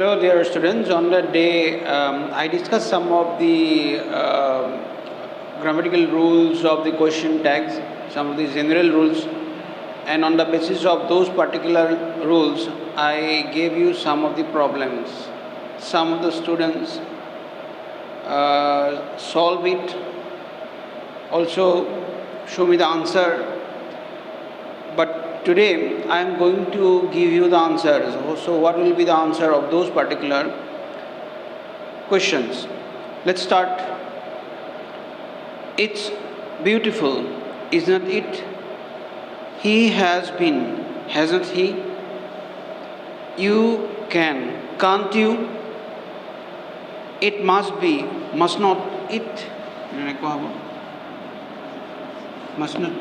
Hello, dear students. On that day, I discussed some of the grammatical rules of the question tags, some of the general rules, and on the basis of those particular rules, I gave you some of the problems. Some of the students solve it, also show me the answer, but today I am going to give you the answers. So what will be the answer of those particular questions? Let's start. It's beautiful, isn't it? He has been, hasn't he? You can, can't you? It must be, must not it? Must not.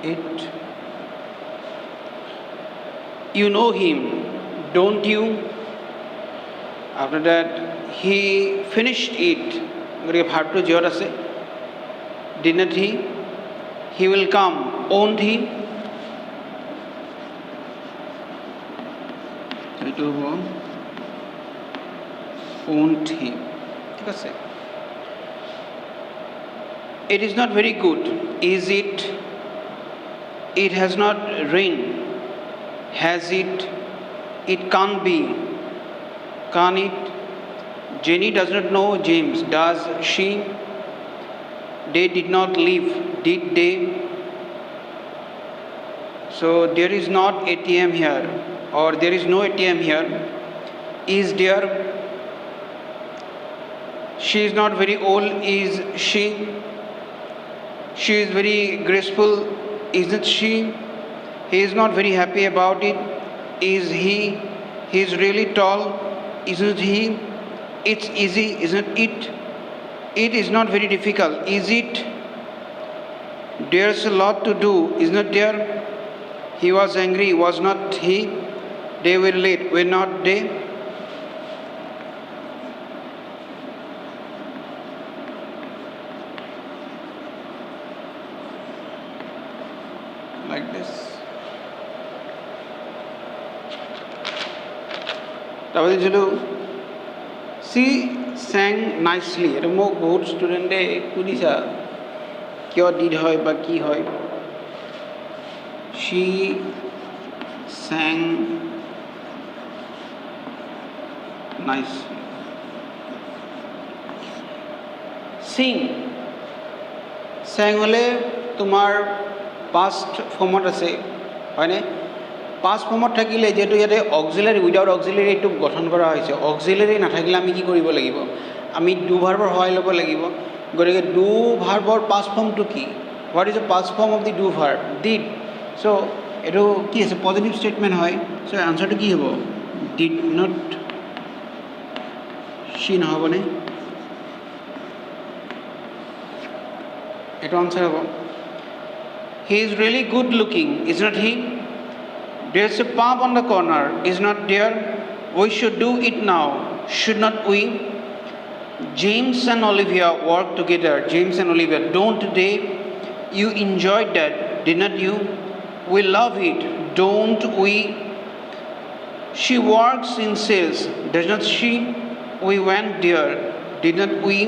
It. You know him, don't you? After that, he finished it. Didn't he? He will come, won't he? Won't he? It is not very good, is it? It has not rained, has it? It can't be, can it? Jenny does not know James, does she? They did not leave, did they? So there is not ATM here, or there is no ATM here. Is there? She is not very old, is she? She is very graceful, isn't she? He is not very happy about it. Is he? He is really tall, isn't he? It's easy, isn't it? It is not very difficult, is it? There's a lot to do, isn't there? He was angry, was not he? They were late, were not they? Like this. She sang nicely. It is বহুত স্টুডেন্টে সুধিছা কিয় did হয় বা কি হয়. She sang nicely. Sing. Sang হলে তোমার past ফর্মত আছে হয়নে? পাঁচ ফর্মত থাকিলে যেহেতু ইয়াতে অক্সিলারি উইদাউট অক্সিলারি এইটো গঠন কৰা হৈছে, অক্সিলাৰি নাথাকিলে আমি কি কৰিব লাগিব? আমি ডু ভাৰ্বৰ সহায় ল'ব লাগিব. গতিকে ডু ভাৰ্বৰ পাষ্ট ফৰ্মটো কি? What is the past form of the do verb? Did. So' এইটো কি আছে? পজিটিভ ষ্টেটমেণ্ট হয়. চ' আনচাৰটো কি হ'ব? Did not. সি নহ'বনে? এইটো আনচাৰ হ'ব. He is really good looking, is not he? There's a pub on the corner, is not there? We should do it now, should not we? James and Olivia work together. James and Olivia, don't they? You enjoyed that, didn't you? We love it, don't we? She works in sales, doesn't she? We went there, didn't we?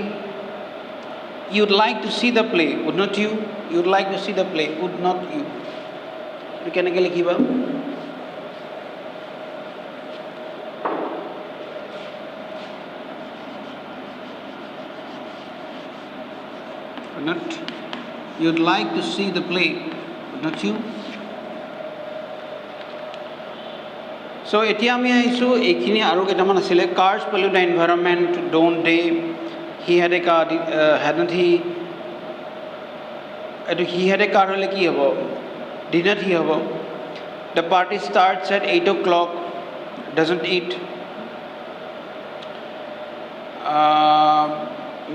You'd like to see the play, would not you? You'd like to see the play, would not you? You can give up. Not. You'd like to see the play, would not you? So এতিয়া আমি আহিছোঁ এইখিনি আৰু কেইটামান আছিলে. Cars pollute the environment, don't they? He had a car, hadn't he? He had a car হলে কি হ'ব? Didn't he হ'ব? The party starts at 8 o'clock, doesn't it?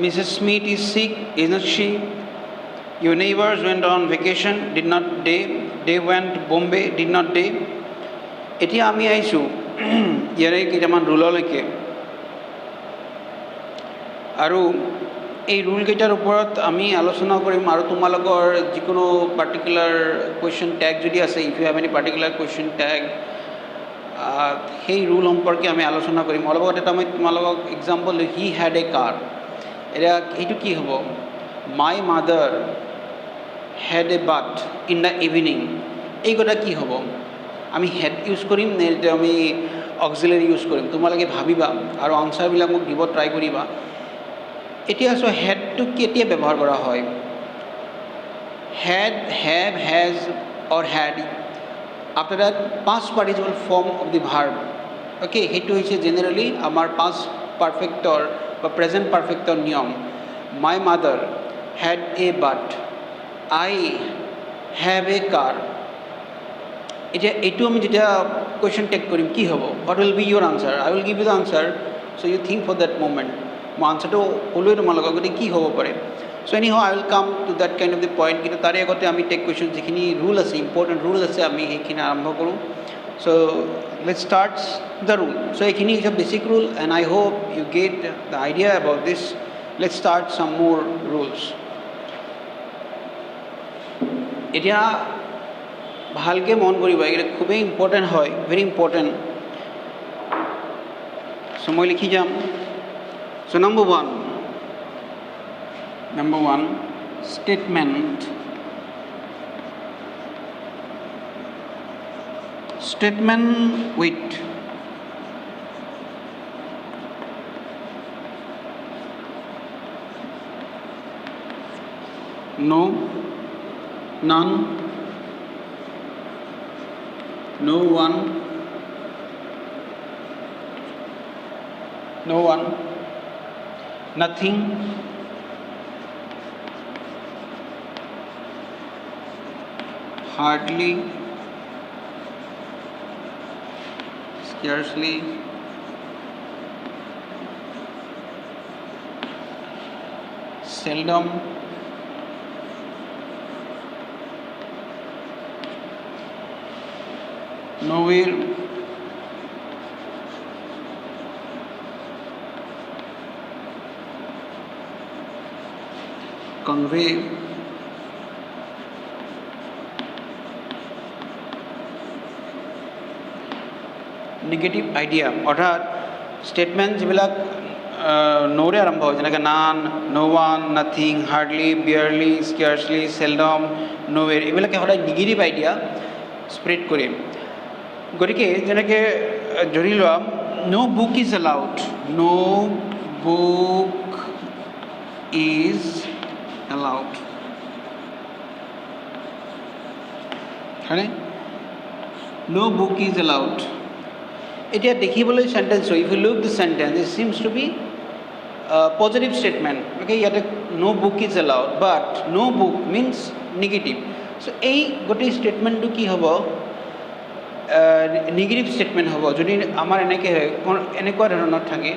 Mrs. Smith is sick, isn't she? Your neighbors went on vacation, did not they? They went Bombay, did not they? এতিয়া আমি আহিছোঁ ইয়াৰে কেইটামান ৰুললৈকে. আৰু এই ৰুলকেইটাৰ ওপৰত আমি আলোচনা কৰিম আৰু তোমালোকৰ যিকোনো পাৰ্টিকুলাৰ কুৱেশ্যন টেগ যদি আছে, if you have any particular question tag, সেই ৰুল সম্পৰ্কে আমি আলোচনা কৰিম। অলপ আগতে এটা মই তোমালোকক এক্সাম্পল দিওঁ, হি হেড এ কাৰ। এতিয়া এইটো কি হ'ব? My mother had a bath in the evening. এই কথা কি হ'ব? আমি হেড ইউজ কৰিম নে আমি অক্সিলাৰী ইউজ কৰিম? তোমালোকে ভাবিবা আৰু আনচাৰবিলাক মোক দিব ট্ৰাই কৰিবা। এতিয়া চোৱা, হেডটো কেতিয়া ব্যৱহাৰ কৰা হয়? Had, have, has or had after that past participle form of the verb. Okay, সেইটো হৈছে জেনেৰেলি আমাৰ পাষ্ট পাৰফেক্টৰ বা প্ৰেজেণ্ট পাৰফেক্টৰ নিয়ম। My mother had a bath, I have a car. এতিয়া এইটো আমি যেতিয়া কুৱেশ্যন টেক কৰিম, কি হ'ব? What will be your answer? I will give you the answer, so' you think for that moment. মই আনচাৰটো ক'লোৱে তোমালোকক, গতিকে কি হ'ব পাৰে? So' anyhow I will come to that kind of the point. কিন্তু তাৰে আগতে আমি টেক কুৱেশ্যন যিখিনি ৰুল আছে, ইম্পৰ্টেণ্ট ৰুল আছে, আমি সেইখিনি আৰম্ভ কৰোঁ। চ' let's start the rule. So' এইখিনি হৈছে basic rule and I hope you get the idea about this. Let's start some more rules. এতিয়া ভালকৈ মন কৰিবা, এইকেইটা খুবেই ইম্পৰ্টেণ্ট হয়, ভেৰি ইম্পৰ্টেণ্ট। চ' মই লিখি যাম। চ' number one, statement. Statement with no, none, no one, nothing, hardly, scarcely, seldom, nowhere, convey, negative idea. অৰ্থাৎ ষ্টেটমেণ্ট যিবিলাক ন'ৰে আৰম্ভ হয়, যেনেকৈ নান, ন' ওৱান, নাথিং, হাৰ্ডলি, বিয়াৰলি, স্কেয়াৰ্চলি, চেলডম, ন'ৱেৰ, এইবিলাকে সদায় নিগেটিভ আইডিয়া স্প্ৰেড কৰে। গতিকে যেনেকৈ ধৰি লোৱা, ন' বুক ইজ এলাউড, ন' বুক ইজ এলাউড, হয়নে? ন' বুক ইজ এলাউড। এতিয়া দেখিবলৈ চেণ্টেন্স হয়, if you look the sentence, it seems to be positive statement. Okay, ইয়াতে no' book is allowed, but ন' বুক মিনছ নিগেটিভ। চ' এই গোটেই ষ্টেটমেণ্টটো কি হ'ব? নিগেটিভ ষ্টেটমেণ্ট হ'ব যদি আমাৰ এনেকৈ হয়, এনেকুৱা ধৰণৰ থাকে।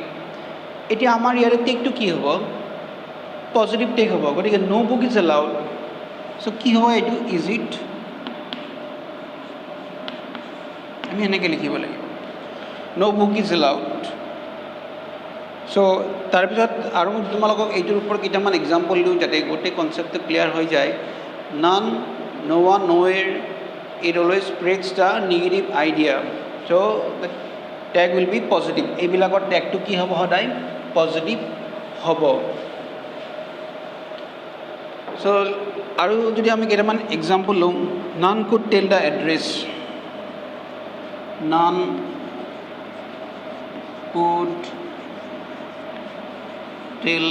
এতিয়া আমাৰ ইয়াৰে টেকটো কি হ'ব? পজিটিভ টেক হ'ব। গতিকে ন' বুক ইজ এলাউড, চ' কি হ'ব এইটো? Is it? আমি এনেকৈ লিখিব লাগিব, ন' বুক ইজ এলাউড। চ' তাৰপিছত আৰু তোমালোকক এইটোৰ ওপৰত কেইটামান এক্সাম্পল দিওঁ যাতে গোটেই কনচেপ্টটো ক্লিয়াৰ হৈ যায়। None, no' one, nowhere, it always spreads the negative idea. So' the tag will be positive. এইবিলাকৰ টেগটো কি হ'ব? সদায় পজিটিভ হ'ব। চ' আৰু যদি আমি কেইটামান এক্সাম্পল লওঁ, none could tell the address, none could tell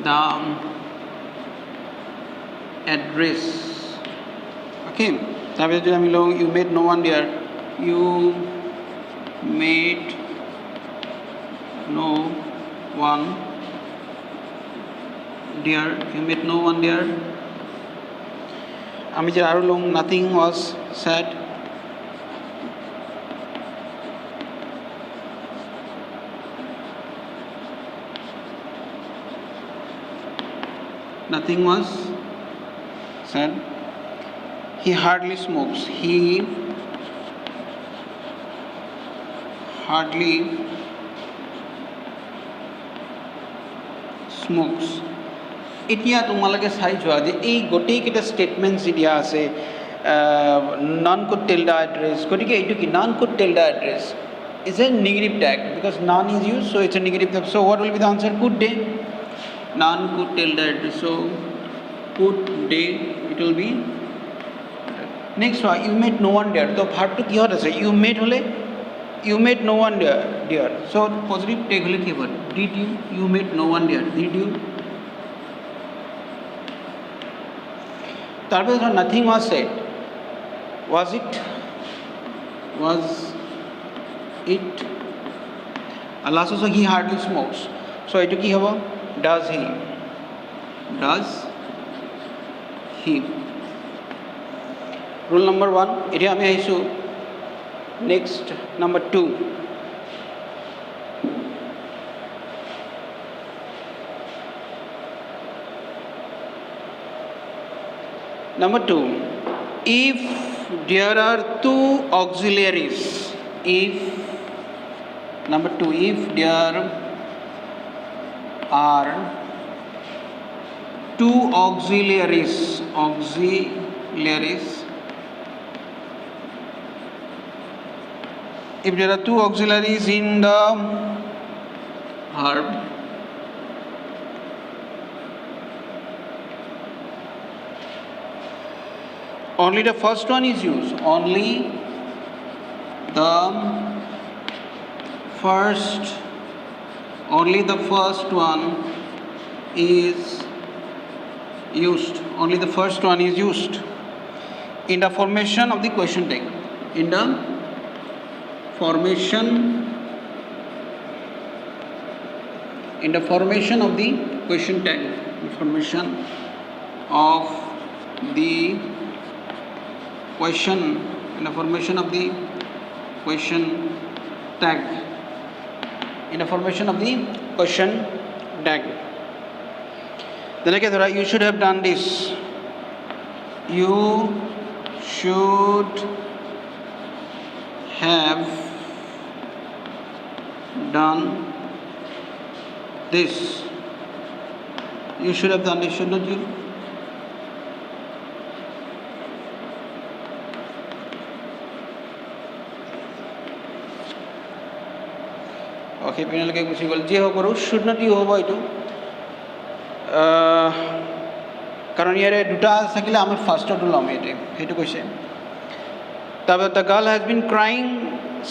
the address. Okay, তাৰপিছত যদি আমি লওঁ, you made no one there, you made no one there, you made no one there। আমি যে আৰু লওঁ, nothing was said, nothing was said। He hardly smokes, he hardly smokes. এতিয়া তোমালোকে চাই যোৱা যে এই গোটেইকেইটা ষ্টেটমেণ্টছ যি দিয়া আছে none could tell the address, গতিকে এইটো কি none could tell the address is a negative tag because none is used, so it's a negative tag. So what will be the answer? Could they? None could tell the address, so could they, it will be. Next one, you met no one there. So ভার্বটো কিহত আছে? You met হলে you met no one there. So positive tag হলে কি হবে? Did you? You met no one there. Did you? তারপরে ধর nothing was said. Was it? Was it? And last also he hardly smokes. So এটো কি হবে? Does he? Does he? Rule number 1. এটা আমি আইছো next number 2. Number 2. If there are two auxiliaries, if number 2, if there are two auxiliaries, if there are two auxiliaries in the verb, only the first one is used. Only the first one is used. Only the first one is used in the formation of the question tag. In the formation of the question tag. Formation of the question, in the formation of the question tag. In the formation of the question tag. Then again, you should have done this. You should have done this. You should have done this, should not you? Okay, penalty গুছি গল যে হোক আৰু should not you হ'ব এইটো কাৰণ ইয়াৰে দুটা থাকিলে আমি ফাৰ্ষ্টটো ল'ম এইটো সেইটো কৈছে তাৰপৰা the girl has been crying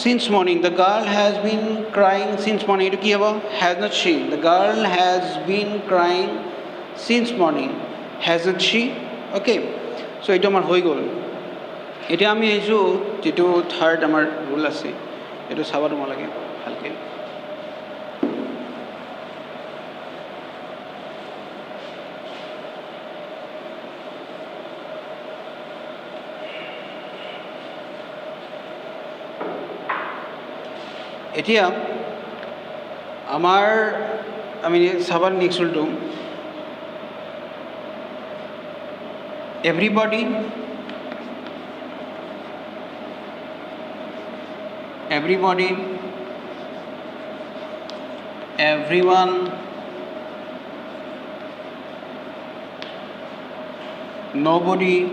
since morning. The girl has been crying since morning. এইটো কি হ'ব? Has not she? The girl has been crying since morning. Hasn't she? Okay, so এইটো আমাৰ হৈ গ'ল। এতিয়া আমি আহিছোঁ যিটো থাৰ্ড আমাৰ ৰুল আছে এইটো চাব তোমালোকে ভালকৈ। এতিয়া আমাৰ আমি চাবার next রুলটো everybody, everyone, nobody,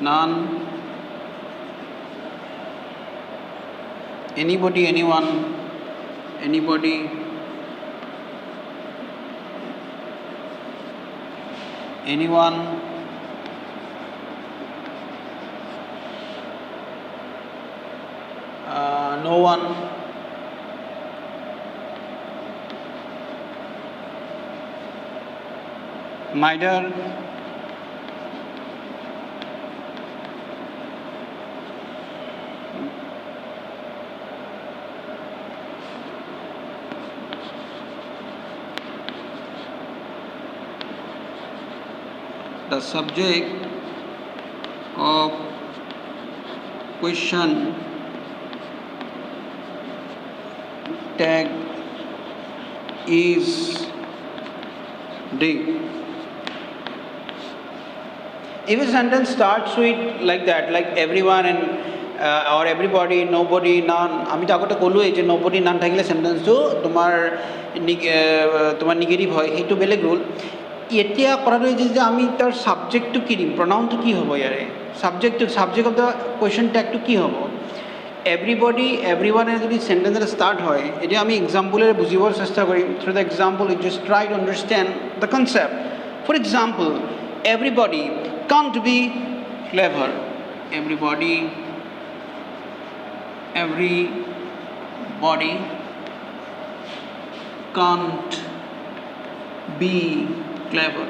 none, anybody, anyone, anybody, anyone, no one, neither, the subject of question tag is they. If a sentence starts with like that, like everyone and or everybody, nobody, none. আমি তো আগতে ক'লোৱেই যে nobody, none থাকিলে সেন্টেন্সটো তোমাৰ negative হয়, সেইটো বেলেগ ৰুল। এতিয়া কথাটো হৈছে যে আমি তাৰ ছাবজেক্টটো কি দিম, প্ৰনাউনটো কি হ'ব ইয়াৰে, ছাবজেক্ট অফ দ্য কুৱেশ্যন টেগটো কি হ'ব। এভৰিবডি এভৰিৱানে যদি সেন্টেন্স এটা ষ্টাৰ্ট হয়, এতিয়া আমি এক্সাম্পলেৰে বুজিবৰ চেষ্টা কৰিম। Through the example you just try to understand the concept. For example, everybody can't be clever. Everybody can't be clever.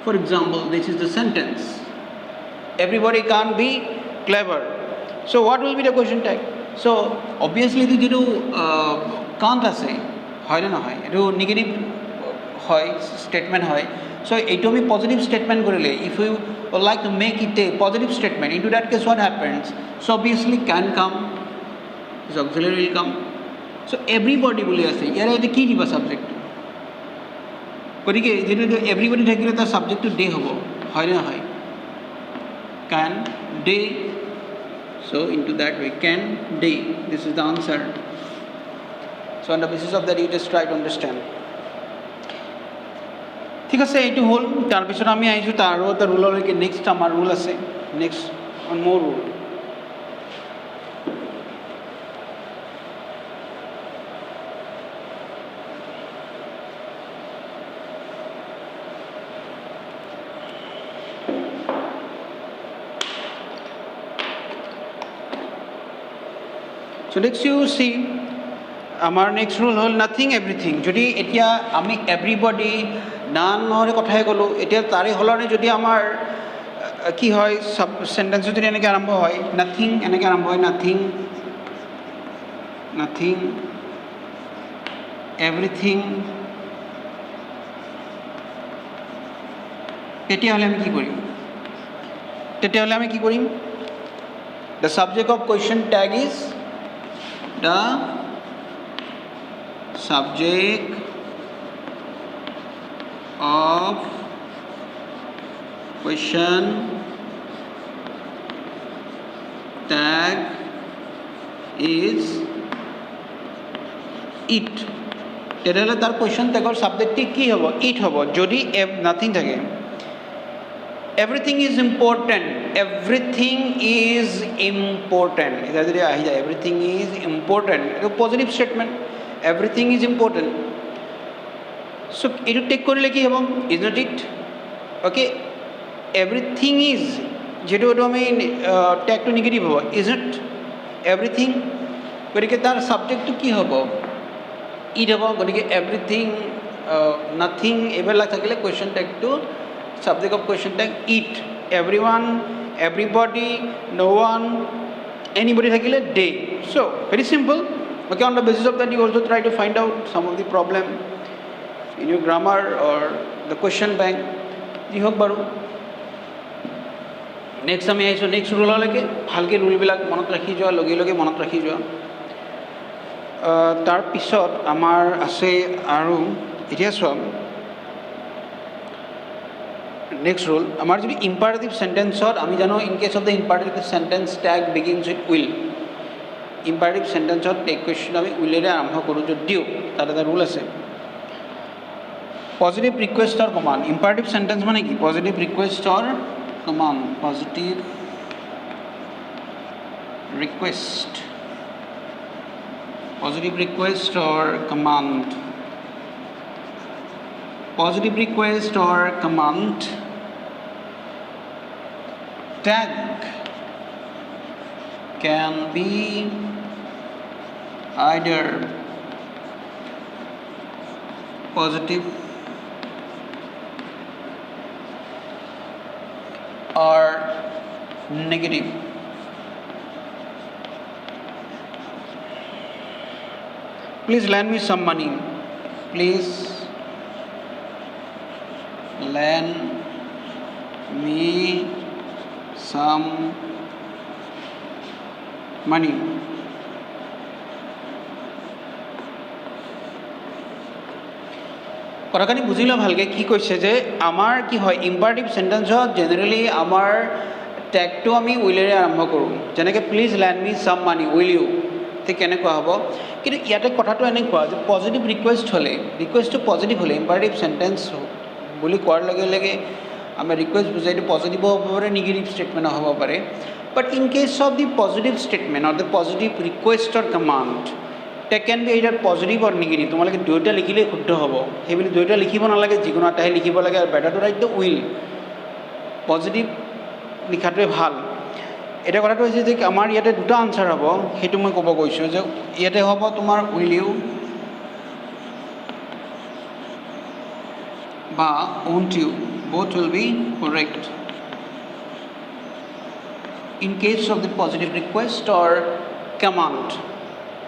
For example, this is the sentence. Everybody can't be clever. So what will be the question tag? So obviously the jeto can't ase hoy na hoy, etu negative hoy statement hoy. So etu ami positive statement korile, if you would like to make it a positive statement, into that case what happens? So obviously can come, is auxiliary will come. So everybody bole ase yara eta ki diba subject kodike jeto everybody thakile ta subject to day hobo hoy na hoy, can day. So into that way, can day, this is the answer. So on the basis of that you just try to understand. ঠিক আছে, এইটো হ'ল। তাৰপিছত আমি আহিছোঁ তাৰ আৰু এটা ৰুললৈকে। নেক্সট আমাৰ ৰুল আছে, নেক্সট অন মোৰ rule. So next you see আমাৰ নেক্সট ৰুল হ'ল নাথিং এভৰিথিং। যদি এতিয়া আমি এভৰিবডি নানৰ কথাই ক'লোঁ, এতিয়া তাৰে সলনি যদি আমাৰ কি হয়, চাব চেণ্টেন্সটো যদি এনেকৈ আৰম্ভ হয়, নাথিং এনেকৈ আৰম্ভ হয়, নাথিং এভৰিথিং, তেতিয়াহ'লে আমি কি কৰিম? The subject of question tag is the subject of question tag is it. তেতিয়াহ'লে তাৰ কুৱেশ্যন টেগৰ ছাবজেক্টটি কি হ'ব? ইট হ'ব। যদি নাথিং থাকে, everything is important, everything is important, এটা যদি আহি যায় everything is important, এটা positive statement, everything is important. So এইটো টেক কৰিলে কি হ'ব? Is not it. Okay, everything is, যিটো এইটো আমি টেগটো নিগেটিভ হ'ব, ইজ নট এভৰিথিং, গতিকে তাৰ ছাবজেক্টটো কি হ'ব? ইট হ'ব। গতিকে এভৰিথিং, নাথিং এইবিলাক থাকিলে question টেগটো, subject of question tag it, everyone, everybody, no one, anybody thakile day. So very simple. Okay, on the basis of that you also try to find out some of the problem in your grammar or the question bank. ji hok baru next ami aiso next rule leke bhalke rule bilak monot rakhi joa, loge monot rakhi joa। tar pisot amar ase aru etia soa next rule. আমাৰ যদি imperative চেণ্টেন্সত আমি জানো, in case of the imperative sentence tag begins with will. Imperative চেণ্টেন্সত tag question আমি উইলেৰে আৰম্ভ কৰোঁ, যদিও তাত এটা ৰুল আছে, positive request or command. Imperative sentence মানে কি? Positive request or command, positive request or command, positive request or command tag can be either positive or negative. Please lend me some money. Please lend me some money. কথাখিনি বুজিলে ভালকৈ কি কৈছে যে আমাৰ কি হয়, ইম্পাৰেটিভ চেণ্টেন্সত জেনেৰেলি আমাৰ টেগটো আমি উইলেৰে আৰম্ভ কৰোঁ, যেনেকৈ প্লিজ লেণ্ড মি চাম মানি, উইল ইউ, ঠিক কেনেকুৱা হ'ব। কিন্তু ইয়াতে কথাটো এনেকুৱা যে পজিটিভ ৰিকুৱেষ্ট হ'লে, ৰিকুৱেষ্টটো পজিটিভ হ'লে, ইম্পাৰেটিভ চেণ্টেন্স বুলি কোৱাৰ লগে লগে আমাৰ ৰিকুৱেষ্ট বুজাই এইটো পজিটিভো হ'ব পাৰে, নিগেটিভ ষ্টেটমেণ্টো হ'ব পাৰে। But in case of the positive statement or the positive request or command, tag can be either positive or negative. তোমালোকে দুয়োটা লিখিলেই শুদ্ধ হ'ব, সেইবুলি দুয়োটা লিখিব নালাগে, যিকোনো এটাহে লিখিব লাগে। আৰু better to write the will, positive লিখাটোৱে ভাল। এটা কথাটো হৈছে যে আমাৰ ইয়াতে দুটা আনচাৰ হ'ব, সেইটো মই ক'ব গৈছোঁ যে ইয়াতে হ'ব তোমাৰ উইল ইউ বা won't you, both will be correct in case of the positive request or command.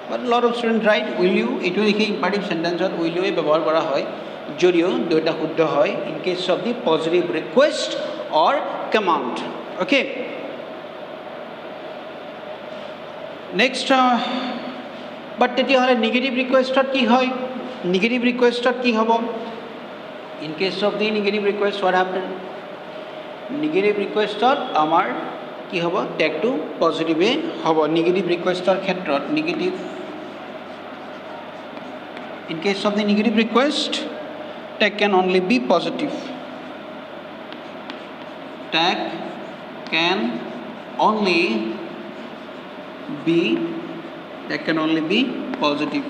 But a lot of students write will you, এইটো লিখি ইম্পাৰেটিভ চেণ্টেন্সত will you ব্যৱহাৰ কৰা হয়, যদিও দুয়োটা শুদ্ধ হয় in case of the positive request or command. Okay, next but তেতিয়াহ'লে নিগেটিভ ৰিকুৱেষ্টত কি হয়, নিগেটিভ ৰিকুৱেষ্টত কি হ'ব, in case of the negative request what happened, negative ৰিকুৱেষ্টত আমাৰ কি হ'ব, টেগটো পজিটিভে হ'ব নিগেটিভ ৰিকুৱেষ্টৰ ক্ষেত্ৰত। Negative, in case of the negative request tag can only be positive, tag can only be, tag can only be positive,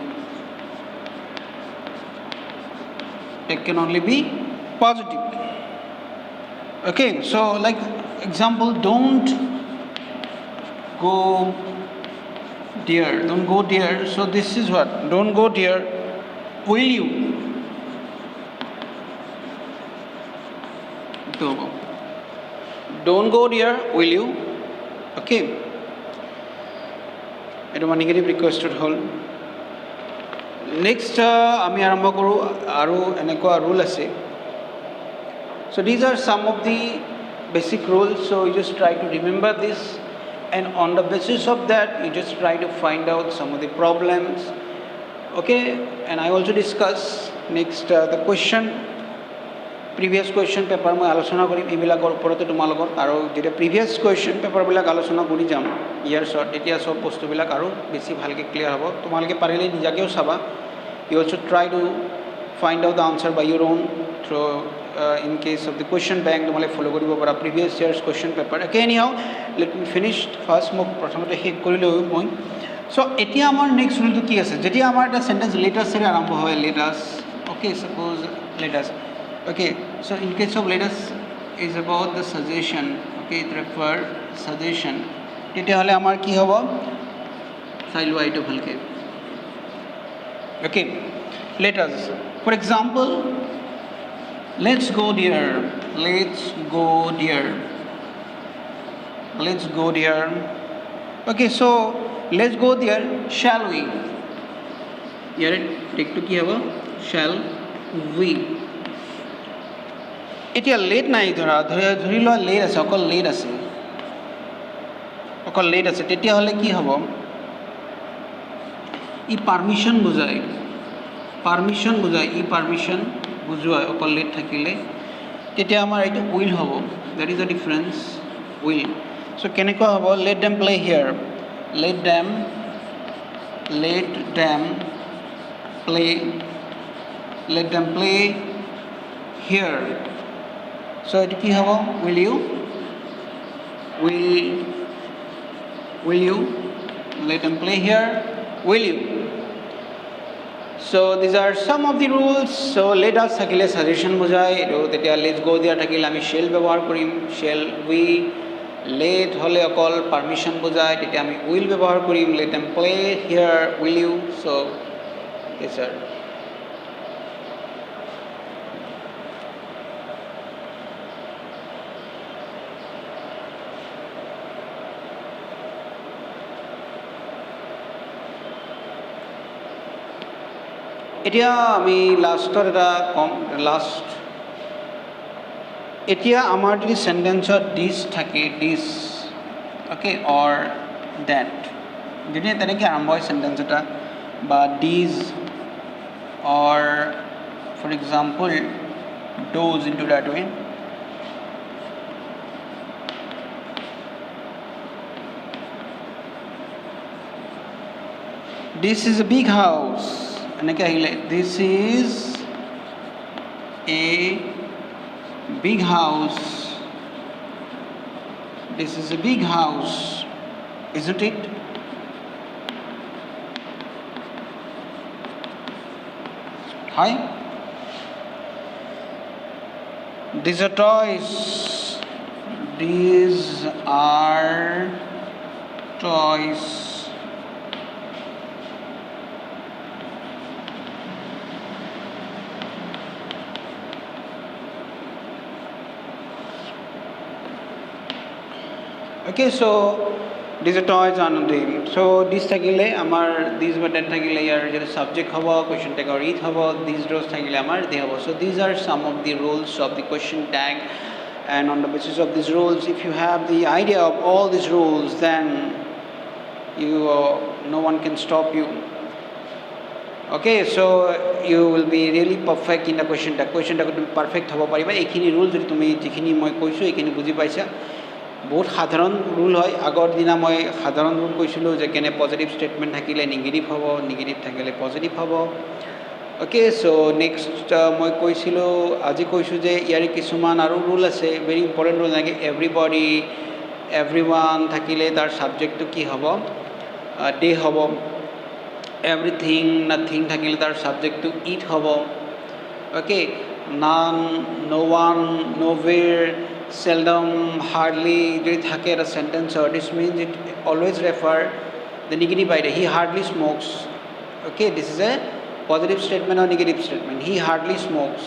tag can only be positive. Okay, so like example, don't go dear, don't go dear. So this is what, don't go dear, will you, don't go dear, will you. Okay, এটা মানে negative ৰিকুৱেষ্টত হ'ল। Next আমি আৰম্ভ কৰোঁ, আৰু এনেকুৱা rule আছে। So these are some of the basic rules, so you just try to remember this, and on the basis of that you just try to find out some of the problems. Okay, and I also discuss next the question, previous question paper মই আলোচনা কৰিম এইবিলাকৰ ওপৰতে তোমালোকৰ, আৰু যেতিয়া previous question পেপাৰবিলাক আলোচনা কৰি যাম ইয়াৰ্ছত, তেতিয়া চব বস্তুবিলাক আৰু বেছি ভালকৈ ক্লিয়াৰ হ'ব। তোমালোকে পাৰিলে নিজাকেও চাবা, you also try to find out the answer by your own through in case of the question bank তোমালোকে ফলো কৰিব পাৰা previous years question paper. Okay, anyhow let me finish first, মোক প্ৰথমতে শেষ কৰি লওঁ মই। So এতিয়া আমাৰ নেক্সট ৰুলটো কি আছে, যেতিয়া আমাৰ এটা চেণ্টেন্স লেটাছেৰে আৰম্ভ হয়, let us, okay, suppose let us, okay, so in case of let us is about the suggestion, okay, it refer suggestion, তেতিয়াহ'লে আমাৰ কি হ'ব, চাই লোৱা এইটো ভালকৈ। Okay, letters, for example, let's go dear, let's go dear, let's go dear. Okay, so let's go there, shall we, ইয়াৰে টেগটো কি হ'ব, shall we. এতিয়া লেট নাই, ধৰি লোৱা লেট আছে, অকল লেট আছে, অকল লেট আছে, তেতিয়াহ'লে কি হ'ব, ই পাৰ্মিশ্যন বুজায়, পাৰ্মিশ্যন বুজায়, ই পাৰ্মিশ্যন বুজোৱায় অকল লেট থাকিলে। তেতিয়া আমাৰ এইটো উইল হ'ব, that is the difference, will. চ' কেনেকুৱা হ'ব, late them play here, let them play, let them play here. So it কি হ'ব, will you, will you let them play here, will you. So these are some of the rules. So let us থাকিলে suggestion বুজায়, আৰু তেতিয়া let's go there থাকিলে আমি shall ব্যৱহাৰ কৰিম, shall we. Late হ'লে অকল পাৰ্মিশ্যন বুজায়, তেতিয়া আমি উইল ব্যৱহাৰ কৰিম, let them play here, will you. So' yes sir. এতিয়া আমি লাষ্টত এটা কম, লাষ্ট, এতিয়া আমাৰ যদি চেণ্টেন্সত দিছ থাকে, দিছ, অ'কে, অৰ ডেট, যদি তেনেকৈ আৰম্ভ হয় চেণ্টেন্স এটা, বা these, or for example those, into that way, This is a big house. This is a big house. This is a big house, isn't it? Hi. These are toys. These are toys. Okay, so these are toys on the. So this thakile amar these button thakile yar je subject hobo question tag or it hobo these rows thakile amar de hobo. So these are some of the rules of the question tag, and on the basis of these rules, if you have the idea of all these rules, then you no one can stop you. Okay, so you will be really perfect in the question tag. Question tag তুমি perfect hobo pariba ekhini rule jodi tumi jekhini moi koisu ekhini buji paisa. বহুত সাধারণ rule হয় আগৰ দিনা মই সাধারণ rule কৈছিলো যে কেনে পজিটিভ স্টেটমেন্ট থাকিলে নেগেটিভ হ'ব নেগেটিভ থাকিলে পজিটিভ হ'ব ওকে সো নেক্সট মই কৈছিলো আজি কৈছো যে ইয়াৰে কিছুমান আৰু রুল আছে ভেরি ইম্পৰ্টেন্ট রুল লাগে এভরিবডি এভরিওয়ান থাকিলে তাৰ সাবজেক্টটো কি হ'ব ডে হ'ব এভরিথিং নাথিং থাকিলে তাৰ সাবজেক্টটো ইট হ'ব okay none no one nowhere seldom, hardly, যদি থাকে a sentence or this means it always refer the negative idea. He hardly smokes. Okay, this is a positive statement or negative statement. He hardly smokes.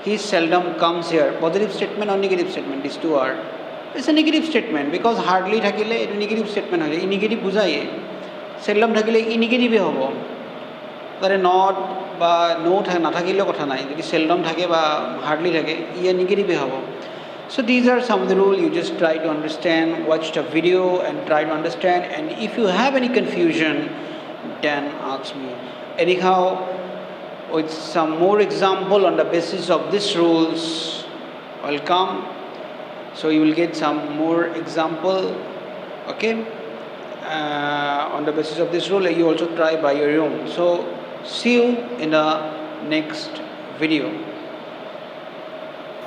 He seldom comes here. Positive statement or negative statement, these two are. It's a negative statement because hardly thakile it negative statement hoye. I negative bujaye. Seldom thakile I negative hobo. Tare not ba no na thakile kotha nai. Jodi seldom thake ba hardly thake I negative hobo. So these are some of the rules. You just try to understand, watch the video and try to understand, and if you have any confusion then ask me. Anyhow, with some more example on the basis of these rules will come, so you will get some more example. Okay, on the basis of this rule you also try by your own. So see you in the next video.